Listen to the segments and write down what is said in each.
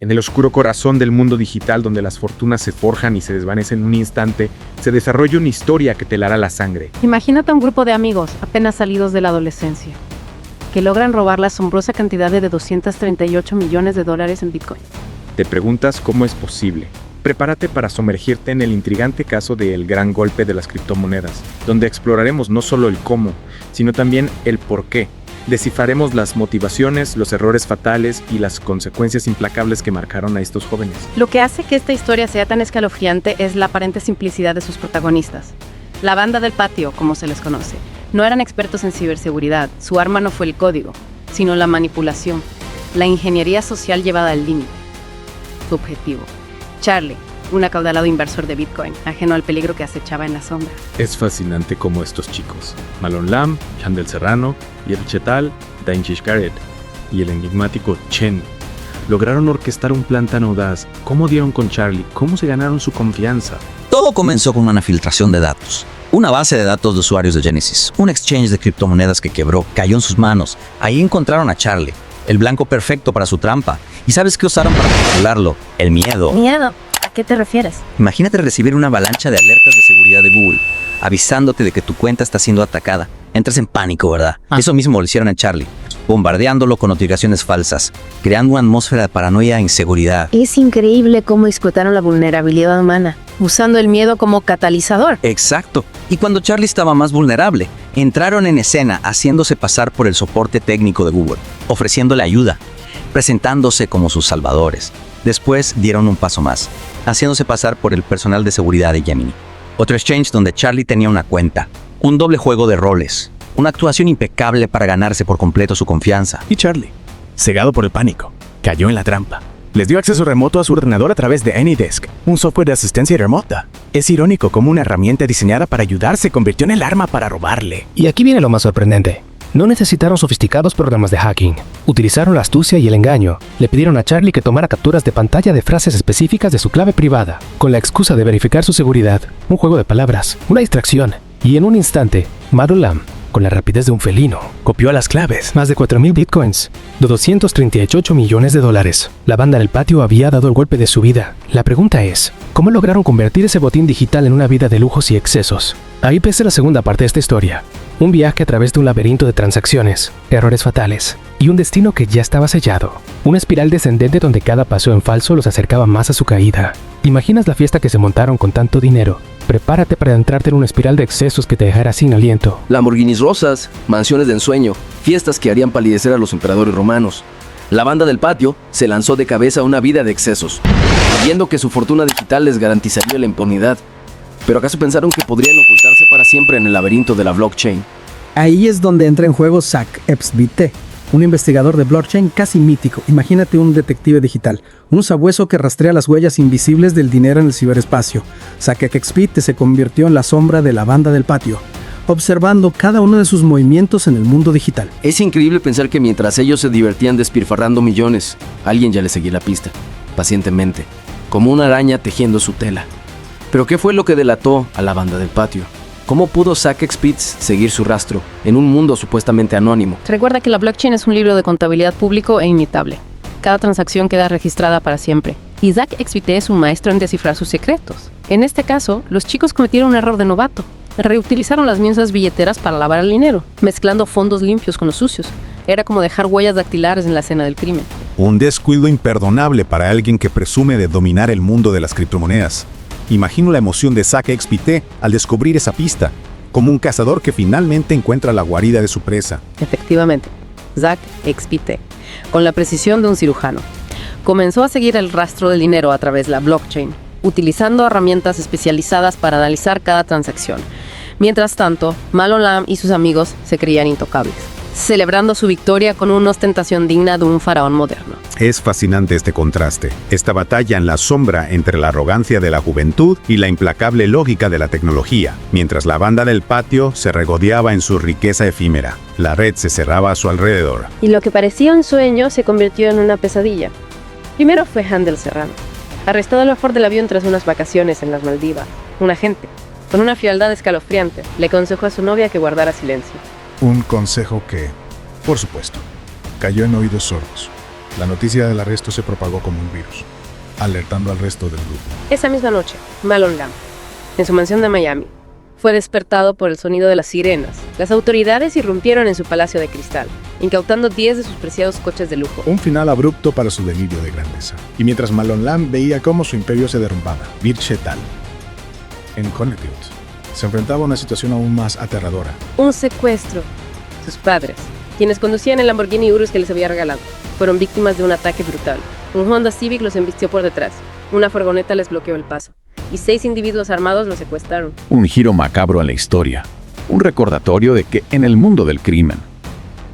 En el oscuro corazón del mundo digital, donde las fortunas se forjan y se desvanecen en un instante, se desarrolla una historia que te helará la sangre. Imagínate a un grupo de amigos, apenas salidos de la adolescencia, que logran robar la asombrosa cantidad de $238 millones en Bitcoin. Te preguntas cómo es posible. Prepárate para sumergirte en el intrigante caso del gran golpe de las criptomonedas, donde exploraremos no solo el cómo, sino también el por qué. Descifraremos las motivaciones, los errores fatales y las consecuencias implacables que marcaron a estos jóvenes. Lo que hace que esta historia sea tan escalofriante es la aparente simplicidad de sus protagonistas. La banda del patio, como se les conoce, no eran expertos en ciberseguridad. Su arma no fue el código, sino la manipulación, la ingeniería social llevada al límite. Su objetivo: Charlie, un acaudalado inversor de Bitcoin, ajeno al peligro que acechaba en la sombra. Es fascinante cómo estos chicos, Malon Lam, Chandel Serrano, Yev Chetal, Dainchish Garrett y el enigmático Chen, lograron orquestar un plan tan audaz. ¿Cómo dieron con Charlie? ¿Cómo se ganaron su confianza? Todo comenzó con una filtración de datos. Una base de datos de usuarios de Genesis, un exchange de criptomonedas que quebró, cayó en sus manos. Ahí encontraron a Charlie, el blanco perfecto para su trampa. ¿Y sabes qué usaron para controlarlo? El miedo. ¿Miedo? ¿A qué te refieres? Imagínate recibir una avalancha de alertas de seguridad de Google, avisándote de que tu cuenta está siendo atacada. Entras en pánico, ¿verdad? Eso mismo lo hicieron a Charlie, bombardeándolo con notificaciones falsas, creando una atmósfera de paranoia e inseguridad. Es increíble cómo explotaron la vulnerabilidad humana, usando el miedo como catalizador. Exacto. Y cuando Charlie estaba más vulnerable, entraron en escena haciéndose pasar por el soporte técnico de Google, ofreciéndole ayuda, presentándose como sus salvadores. Después dieron un paso más, haciéndose pasar por el personal de seguridad de Gemini. Otro exchange donde Charlie tenía una cuenta, un doble juego de roles, una actuación impecable para ganarse por completo su confianza. Y Charlie, cegado por el pánico, cayó en la trampa. Les dio acceso remoto a su ordenador a través de AnyDesk, un software de asistencia remota. Es irónico cómo una herramienta diseñada para ayudar se convirtió en el arma para robarle. Y aquí viene lo más sorprendente. No necesitaron sofisticados programas de hacking. Utilizaron la astucia y el engaño. Le pidieron a Charlie que tomara capturas de pantalla de frases específicas de su clave privada, con la excusa de verificar su seguridad. Un juego de palabras, una distracción. Y en un instante, Malon Lam, con la rapidez de un felino, copió las claves. Más de 4,000 bitcoins, de $238 millones. La banda en el patio había dado el golpe de su vida. La pregunta es, ¿cómo lograron convertir ese botín digital en una vida de lujos y excesos? Ahí empieza la segunda parte de esta historia. Un viaje a través de un laberinto de transacciones, errores fatales y un destino que ya estaba sellado. Una espiral descendente donde cada paso en falso los acercaba más a su caída. ¿Imaginas la fiesta que se montaron con tanto dinero? Prepárate para entrarte en una espiral de excesos que te dejará sin aliento. Lamborghinis rosas, mansiones de ensueño, fiestas que harían palidecer a los emperadores romanos. La banda del patio se lanzó de cabeza a una vida de excesos, creyendo que su fortuna digital les garantizaría la impunidad. ¿Pero acaso pensaron que podrían ocultarse para siempre en el laberinto de la blockchain? Ahí es donde entra en juego Zach XBT, un investigador de blockchain casi mítico. Imagínate un detective digital, un sabueso que rastrea las huellas invisibles del dinero en el ciberespacio. Zach XBT se convirtió en la sombra de la banda del patio, observando cada uno de sus movimientos en el mundo digital. Es increíble pensar que mientras ellos se divertían despilfarrando millones, alguien ya les seguía la pista, pacientemente, como una araña tejiendo su tela. ¿Pero qué fue lo que delató a la banda del patio? ¿Cómo pudo Zach XBT seguir su rastro en un mundo supuestamente anónimo? Recuerda que la blockchain es un libro de contabilidad público e imitable. Cada transacción queda registrada para siempre. Y Zach XBT es un maestro en descifrar sus secretos. En este caso, los chicos cometieron un error de novato. Reutilizaron las mismas billeteras para lavar el dinero, mezclando fondos limpios con los sucios. Era como dejar huellas dactilares en la escena del crimen. Un descuido imperdonable para alguien que presume de dominar el mundo de las criptomonedas. Imagino la emoción de Zach XBT al descubrir esa pista, como un cazador que finalmente encuentra la guarida de su presa. Efectivamente, Zach XBT, con la precisión de un cirujano, comenzó a seguir el rastro del dinero a través de la blockchain, utilizando herramientas especializadas para analizar cada transacción. Mientras tanto, Malon Lam y sus amigos se creían intocables, celebrando su victoria con una ostentación digna de un faraón moderno. Es fascinante este contraste, esta batalla en la sombra entre la arrogancia de la juventud y la implacable lógica de la tecnología. Mientras la banda del patio se regodeaba en su riqueza efímera, la red se cerraba a su alrededor. Y lo que parecía un sueño se convirtió en una pesadilla. Primero fue Chandel Serrano, arrestado al borde del avión tras unas vacaciones en las Maldivas. Un agente, con una frialdad escalofriante, le aconsejó a su novia que guardara silencio. Un consejo que, por supuesto, cayó en oídos sordos. La noticia del arresto se propagó como un virus, alertando al resto del grupo. Esa misma noche, Malon Lam, en su mansión de Miami, fue despertado por el sonido de las sirenas. Las autoridades irrumpieron en su palacio de cristal, incautando 10 de sus preciados coches de lujo. Un final abrupto para su delirio de grandeza. Y mientras Malon Lam veía cómo su imperio se derrumbaba, Virchetal, en Connecticut, se enfrentaba a una situación aún más aterradora. Un secuestro. Sus padres, quienes conducían el Lamborghini Urus que les había regalado, fueron víctimas de un ataque brutal. Un Honda Civic los embistió por detrás. Una furgoneta les bloqueó el paso. Y 6 individuos armados los secuestraron. Un giro macabro en la historia. Un recordatorio de que en el mundo del crimen,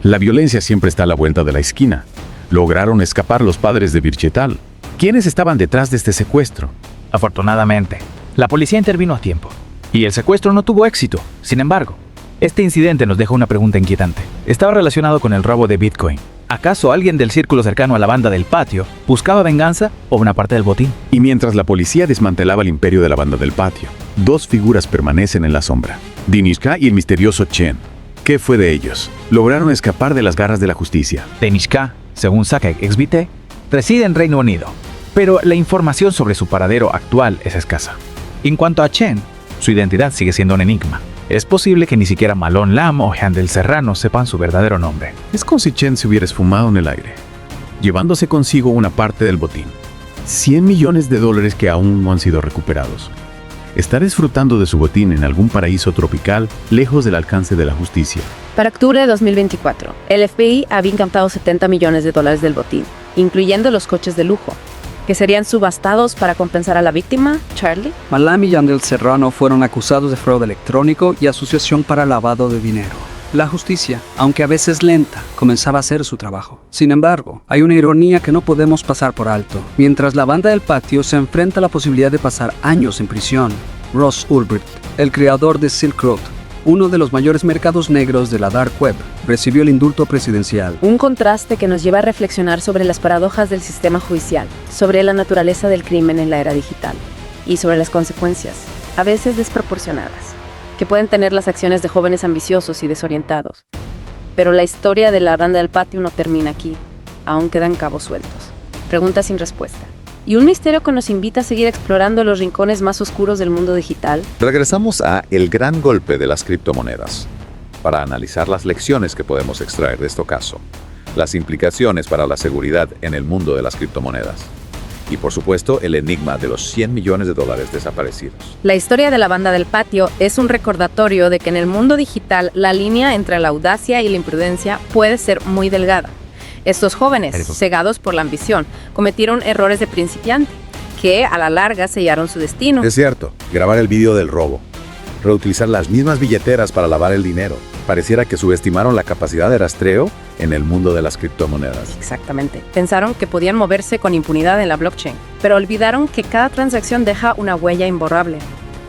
la violencia siempre está a la vuelta de la esquina. Lograron escapar los padres de Virchetal. ¿Quiénes estaban detrás de este secuestro? Afortunadamente, la policía intervino a tiempo. Y el secuestro no tuvo éxito. Sin embargo, este incidente nos deja una pregunta inquietante. Estaba relacionado con el robo de Bitcoin. ¿Acaso alguien del círculo cercano a la banda del patio buscaba venganza o una parte del botín? Y mientras la policía desmantelaba el imperio de la banda del patio, 2 figuras permanecen en la sombra: Denishka y el misterioso Chen. ¿Qué fue de ellos? Lograron escapar de las garras de la justicia. Denishka, según SackXBT, reside en Reino Unido, pero la información sobre su paradero actual es escasa. En cuanto a Chen, su identidad sigue siendo un enigma. Es posible que ni siquiera Malon Lam o Handel Serrano sepan su verdadero nombre. Es como si Chen se hubiera esfumado en el aire, llevándose consigo una parte del botín. $100 millones que aún no han sido recuperados. Está disfrutando de su botín en algún paraíso tropical, lejos del alcance de la justicia. Para octubre de 2024, el FBI había incautado $70 millones del botín, incluyendo los coches de lujo, que serían subastados para compensar a la víctima, Charlie. Malam y Handel Serrano fueron acusados de fraude electrónico y asociación para lavado de dinero. La justicia, aunque a veces lenta, comenzaba a hacer su trabajo. Sin embargo, hay una ironía que no podemos pasar por alto. Mientras la banda del patio se enfrenta a la posibilidad de pasar años en prisión, Ross Ulbricht, el creador de Silk Road, uno de los mayores mercados negros de la Dark Web, recibió el indulto presidencial. Un contraste que nos lleva a reflexionar sobre las paradojas del sistema judicial, sobre la naturaleza del crimen en la era digital y sobre las consecuencias, a veces desproporcionadas, que pueden tener las acciones de jóvenes ambiciosos y desorientados. Pero la historia de la banda del patio no termina aquí, aún quedan cabos sueltos, preguntas sin respuesta. Y un misterio que nos invita a seguir explorando los rincones más oscuros del mundo digital. Regresamos a el gran golpe de las criptomonedas, para analizar las lecciones que podemos extraer de este caso, las implicaciones para la seguridad en el mundo de las criptomonedas, y por supuesto el enigma de los $100 millones desaparecidos. La historia de la banda del patio es un recordatorio de que en el mundo digital la línea entre la audacia y la imprudencia puede ser muy delgada. Estos jóvenes, cegados por la ambición, cometieron errores de principiante, que a la larga sellaron su destino. Es cierto, grabar el vídeo del robo, reutilizar las mismas billeteras para lavar el dinero. Pareciera que subestimaron la capacidad de rastreo en el mundo de las criptomonedas. Exactamente. Pensaron que podían moverse con impunidad en la blockchain, pero olvidaron que cada transacción deja una huella imborrable.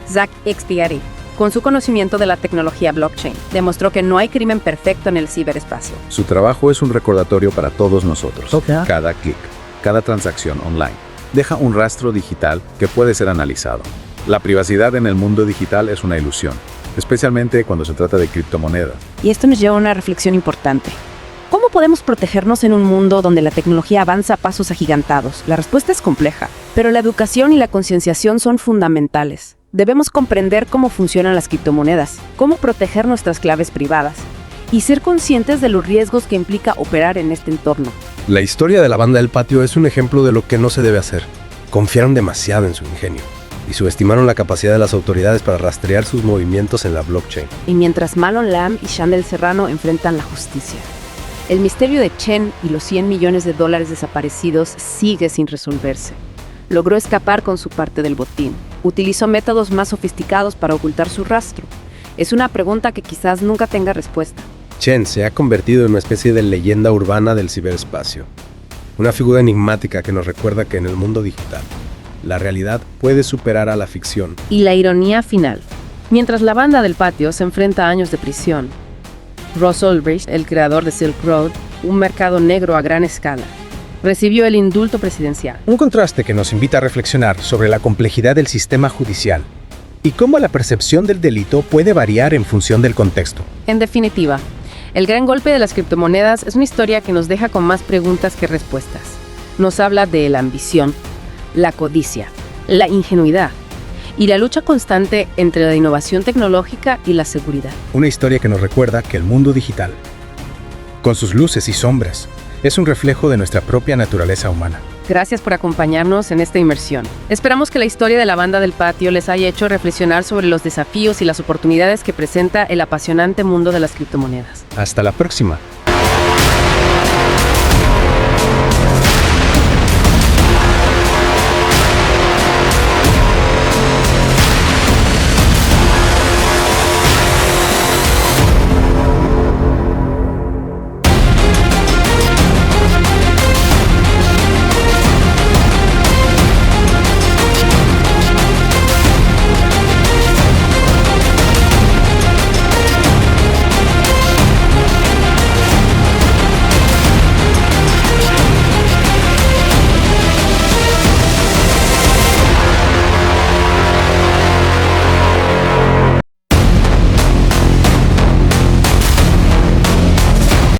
SackXBT, con su conocimiento de la tecnología blockchain, demostró que no hay crimen perfecto en el ciberespacio. Su trabajo es un recordatorio para todos nosotros. Cada clic, cada transacción online, deja un rastro digital que puede ser analizado. La privacidad en el mundo digital es una ilusión, especialmente cuando se trata de criptomonedas. Y esto nos lleva a una reflexión importante. ¿Cómo podemos protegernos en un mundo donde la tecnología avanza a pasos agigantados? La respuesta es compleja, pero la educación y la concienciación son fundamentales. Debemos comprender cómo funcionan las criptomonedas, cómo proteger nuestras claves privadas y ser conscientes de los riesgos que implica operar en este entorno. La historia de la banda del patio es un ejemplo de lo que no se debe hacer. Confiaron demasiado en su ingenio y subestimaron la capacidad de las autoridades para rastrear sus movimientos en la blockchain. Y mientras Malon Lam y Handel Serrano enfrentan la justicia, el misterio de Chen y los $100 millones desaparecidos sigue sin resolverse. Logró escapar con su parte del botín. Utilizó métodos más sofisticados para ocultar su rastro. Es una pregunta que quizás nunca tenga respuesta. Chen se ha convertido en una especie de leyenda urbana del ciberespacio. Una figura enigmática que nos recuerda que en el mundo digital, la realidad puede superar a la ficción. Y la ironía final. Mientras la banda del patio se enfrenta a años de prisión, Ross Ulbricht, el creador de Silk Road, un mercado negro a gran escala, recibió el indulto presidencial. Un contraste que nos invita a reflexionar sobre la complejidad del sistema judicial y cómo la percepción del delito puede variar en función del contexto. En definitiva, El gran golpe de las criptomonedas es una historia que nos deja con más preguntas que respuestas. Nos habla de la ambición, la codicia, la ingenuidad y la lucha constante entre la innovación tecnológica y la seguridad. Una historia que nos recuerda que el mundo digital, con sus luces y sombras, es un reflejo de nuestra propia naturaleza humana. Gracias por acompañarnos en esta inmersión. Esperamos que la historia de la banda del patio les haya hecho reflexionar sobre los desafíos y las oportunidades que presenta el apasionante mundo de las criptomonedas. Hasta la próxima.